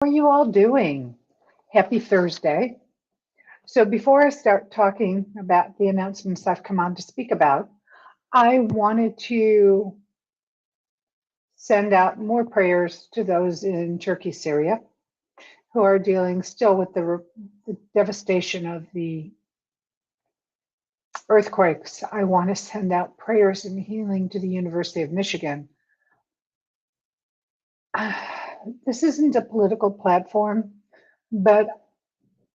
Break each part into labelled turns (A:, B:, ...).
A: How are you all doing? Happy Thursday. So, before I start talking about the announcements I've come on to speak about, I wanted to send out more prayers to those in Turkey, Syria, who are dealing still with the devastation of the earthquakes. I want to send out prayers and healing to the University of Michigan. This isn't a political platform, but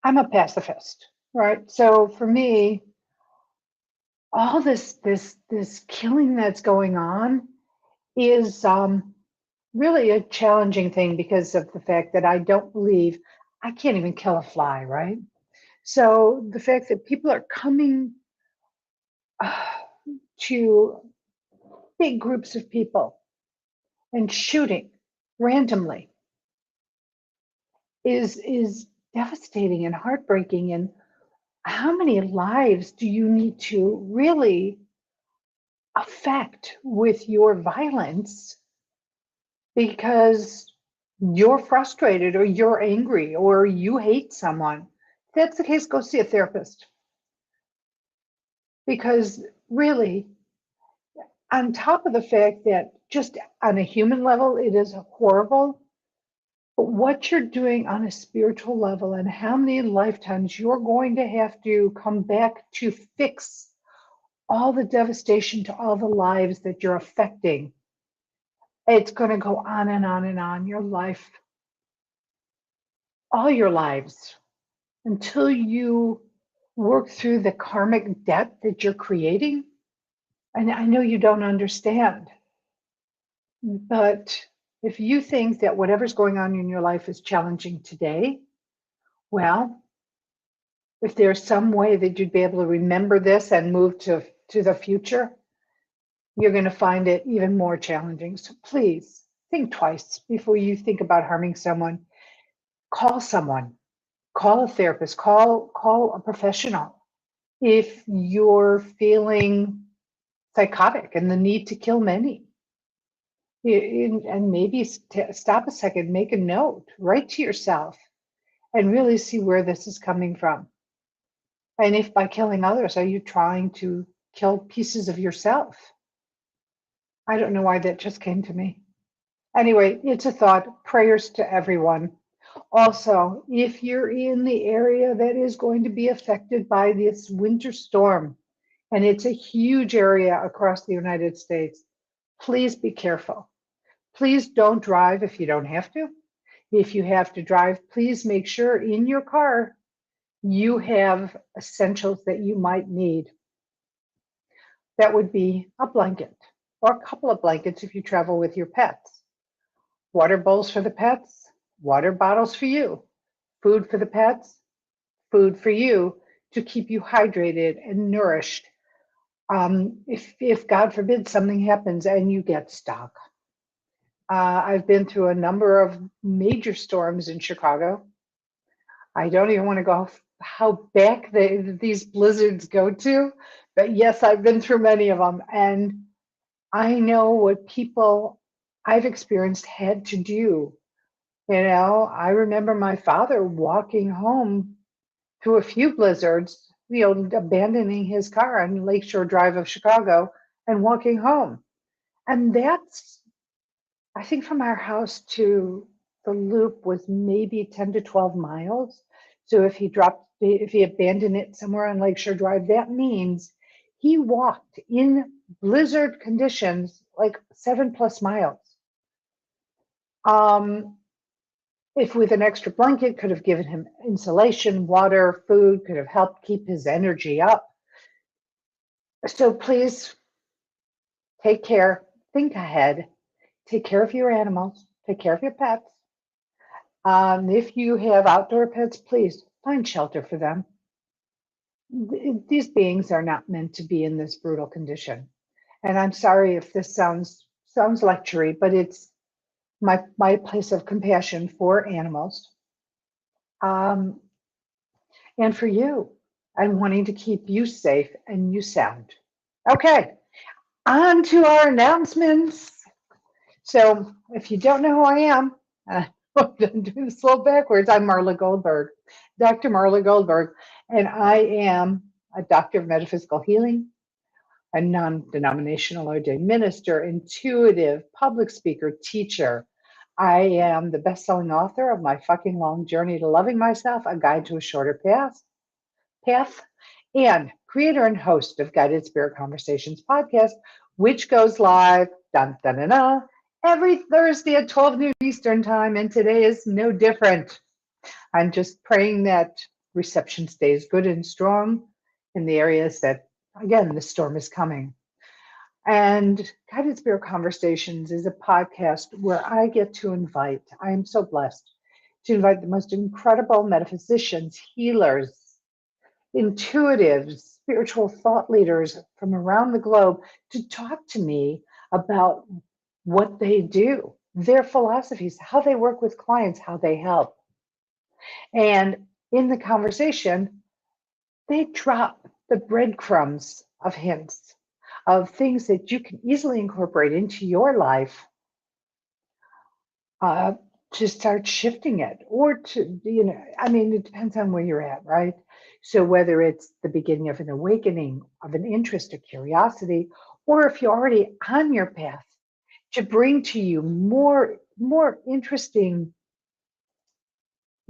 A: I'm a pacifist, right? So for me, all this killing that's going on is really a challenging thing because of the fact that I don't believe I can't even kill a fly, right? So the fact that people are coming uh, to big groups of people and shooting randomly is devastating and heartbreaking. And how many lives do you need to really affect with your violence because you're frustrated or you're angry or you hate someone? If that's the case, go see a therapist. Because really, on top of the fact that just on a human level, it is horrible, but what you're doing on a spiritual level and how many lifetimes you're going to have to come back to fix all the devastation to all the lives that you're affecting. It's going to go on and on and on. Your life, all your lives, until you work through the karmic debt that you're creating. And I know you don't understand, but if you think that whatever's going on in your life is challenging today, well, if there's some way that you'd be able to remember this and move to the future, you're going to find it even more challenging. So please think twice before you think about harming someone. Call someone, call a therapist, call a professional. If you're feeling psychotic and the need to kill many, and maybe stop a second, make a note, write to yourself, and really see where this is coming from. And if by killing others, are you trying to kill pieces of yourself? I don't know why that just came to me. Anyway, it's a thought. Prayers to everyone. Also, if you're in the area that is going to be affected by this winter storm, and it's a huge area across the United States, please be careful. Please don't drive if you don't have to. If you have to drive, please make sure in your car you have essentials that you might need. That would be a blanket or a couple of blankets if you travel with your pets. Water bowls for the pets, water bottles for you, food for the pets, food for you to keep you hydrated and nourished. If God forbid something happens and you get stuck. I've been through a number of major storms in Chicago. I don't even want to go how back these blizzards go to, but yes, I've been through many of them. And I know what people I've experienced had to do. I remember my father walking home through a few blizzards, abandoning his car on Lakeshore Drive of Chicago and walking home. And that's, I think from our house to the loop was maybe 10 to 12 miles. So if he abandoned it somewhere on Lakeshore Drive, that means he walked in blizzard conditions like 7+ miles. If with an extra blanket, could have given him insulation, water, food, could have helped keep his energy up. So please take care, think ahead, take care of your animals, take care of your pets. If you have outdoor pets, please find shelter for them. These beings are not meant to be in this brutal condition. And I'm sorry if this sounds lectury, but it's my place of compassion for animals. And for you, and wanting to keep you safe and you sound. Okay, on to our announcements. So if you don't know who I am, I'm doing this a little backwards. I'm Marla Goldberg, Dr. Marla Goldberg, and I am a doctor of metaphysical healing, a non-denominational ordained minister, intuitive, public speaker, teacher. I am the best-selling author of My Fucking Long Journey to Loving Myself, A Guide to a Shorter Path, and creator and host of Guided Spirit Conversations podcast, which goes live dun, dun, dun, dun, every Thursday at 12 noon Eastern time, and today is no different. I'm just praying that reception stays good and strong in the areas that, again, the storm is coming. And Guided Spirit Conversations is a podcast where I get to invite, I am so blessed to invite the most incredible metaphysicians, healers, intuitives, spiritual thought leaders from around the globe to talk to me about what they do, their philosophies, how they work with clients, how they help. And in the conversation, they drop the breadcrumbs of hints of things that you can easily incorporate into your life to start shifting it, or to, it depends on where you're at, right? So whether it's the beginning of an awakening, of an interest or curiosity, or if you're already on your path, to bring to you more interesting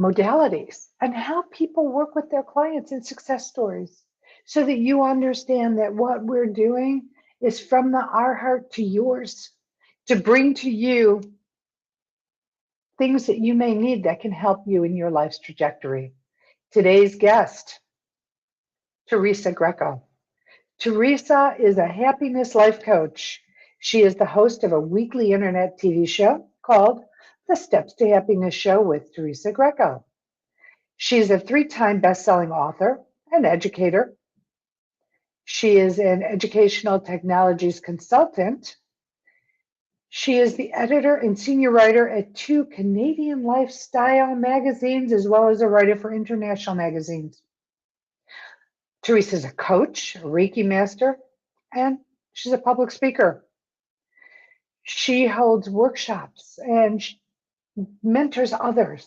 A: modalities and how people work with their clients and success stories, so that you understand that what we're doing is from our heart to yours, to bring to you things that you may need that can help you in your life's trajectory. Today's guest, Teresa Greco. Teresa is a happiness life coach. She is the host of a weekly internet TV show called The Steps to Happiness Show with Teresa Greco. She's a 3-time best-selling author and educator. She is an educational technologies consultant. She is the editor and senior writer at 2 Canadian lifestyle magazines, as well as a writer for international magazines. Teresa is a coach, a Reiki master, and she's a public speaker. She holds workshops and mentors others.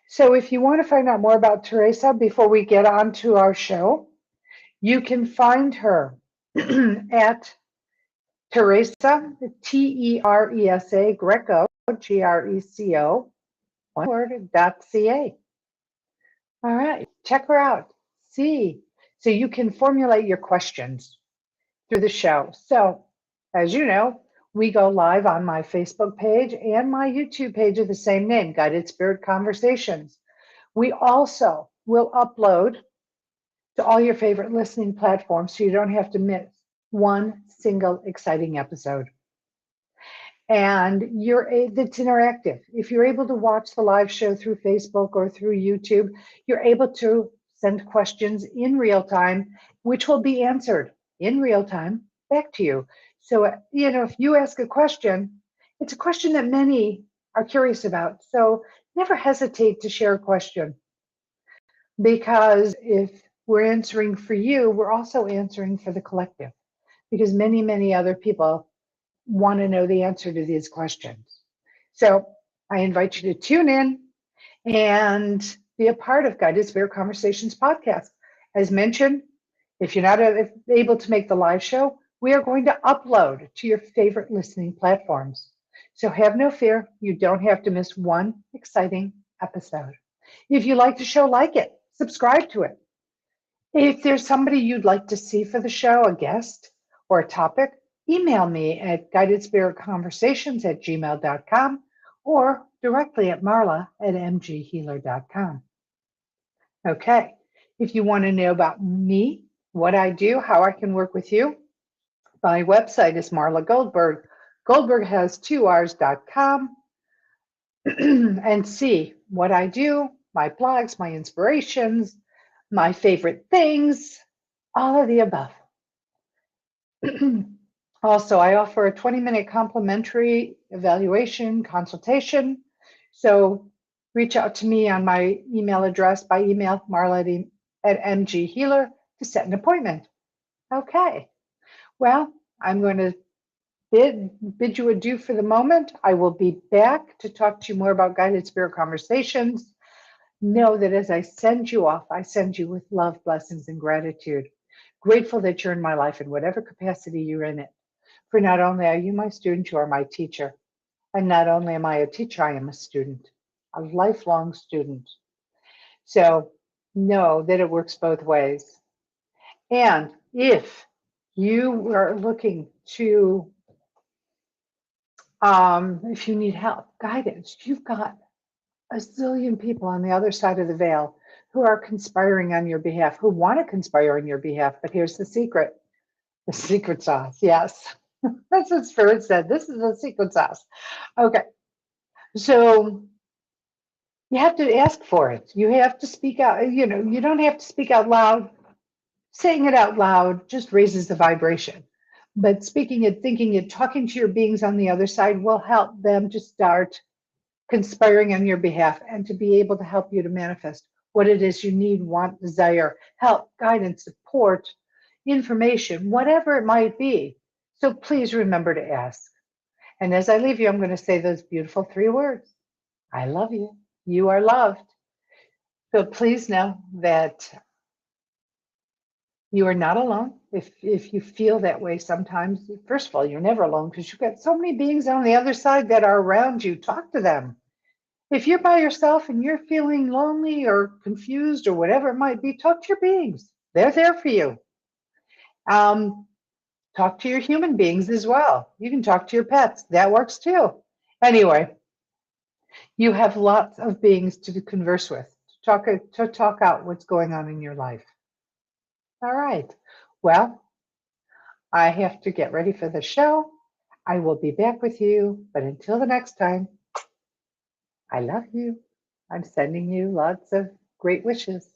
A: So if you want to find out more about Teresa before we get on to our show, you can find her at Teresa, Teresa Greco, Greco, one word, .ca. All right, check her out. See, so you can formulate your questions through the show. So, as you know, we go live on my Facebook page and my YouTube page of the same name, Guided Spirit Conversations. We also will upload to all your favorite listening platforms so you don't have to miss one single exciting episode. And it's interactive. If you're able to watch the live show through Facebook or through YouTube, you're able to send questions in real time, which will be answered in real time back to you. So, if you ask a question, it's a question that many are curious about. So never hesitate to share a question, because if we're answering for you, we're also answering for the collective, because many, many other people want to know the answer to these questions. So I invite you to tune in and be a part of Guided Spirit Conversations podcast. As mentioned, if you're not able to make the live show, we are going to upload to your favorite listening platforms. So have no fear, you don't have to miss one exciting episode. If you like the show, like it, subscribe to it. If there's somebody you'd like to see for the show, a guest or a topic, email me at guidedspiritconversations@gmail.com or directly at marla@mghealer.com. Okay, if you want to know about me, what I do, how I can work with you, my website is Marla Goldberg. Goldberg has 2Rs.com, and see what I do, my blogs, my inspirations, my favorite things, all of the above. Also, I offer a 20-minute complimentary evaluation consultation. So reach out to me on my email address by email, marla@mghealer, to set an appointment. Okay, well, I'm going to bid you adieu for the moment. I will be back to talk to you more about guided spirit conversations. Know that as I send you off, I send you with love, blessings, and gratitude. Grateful that you're in my life in whatever capacity you're in it. For not only are you my student, you are my teacher. And not only am I a teacher, I am a student, a lifelong student. So know that it works both ways. And if you are looking to, if you need help, guidance, you've got a zillion people on the other side of the veil who are conspiring on your behalf, who want to conspire on your behalf. But here's the secret sauce. Yes, that's what Spirit said. This is the secret sauce. Okay, so you have to ask for it. You have to speak out. You don't have to speak out loud. Saying it out loud just raises the vibration. But speaking it, thinking it, talking to your beings on the other side will help them to start conspiring on your behalf and to be able to help you to manifest what it is you need, want, desire, help, guidance, support, information, whatever it might be. So please remember to ask. And as I leave you, I'm going to say those beautiful 3 words. I love you. You are loved. So please know that you are not alone. If you feel that way sometimes, first of all, you're never alone because you've got so many beings on the other side that are around you. Talk to them. If you're by yourself and you're feeling lonely or confused or whatever it might be, talk to your beings. They're there for you. Um, Talk to your human beings as well. You can talk to your pets. That works too. Anyway, you have lots of beings to converse with, to talk out what's going on in your life. All right. Well, I have to get ready for the show. I will be back with you. But until the next time, I love you. I'm sending you lots of great wishes.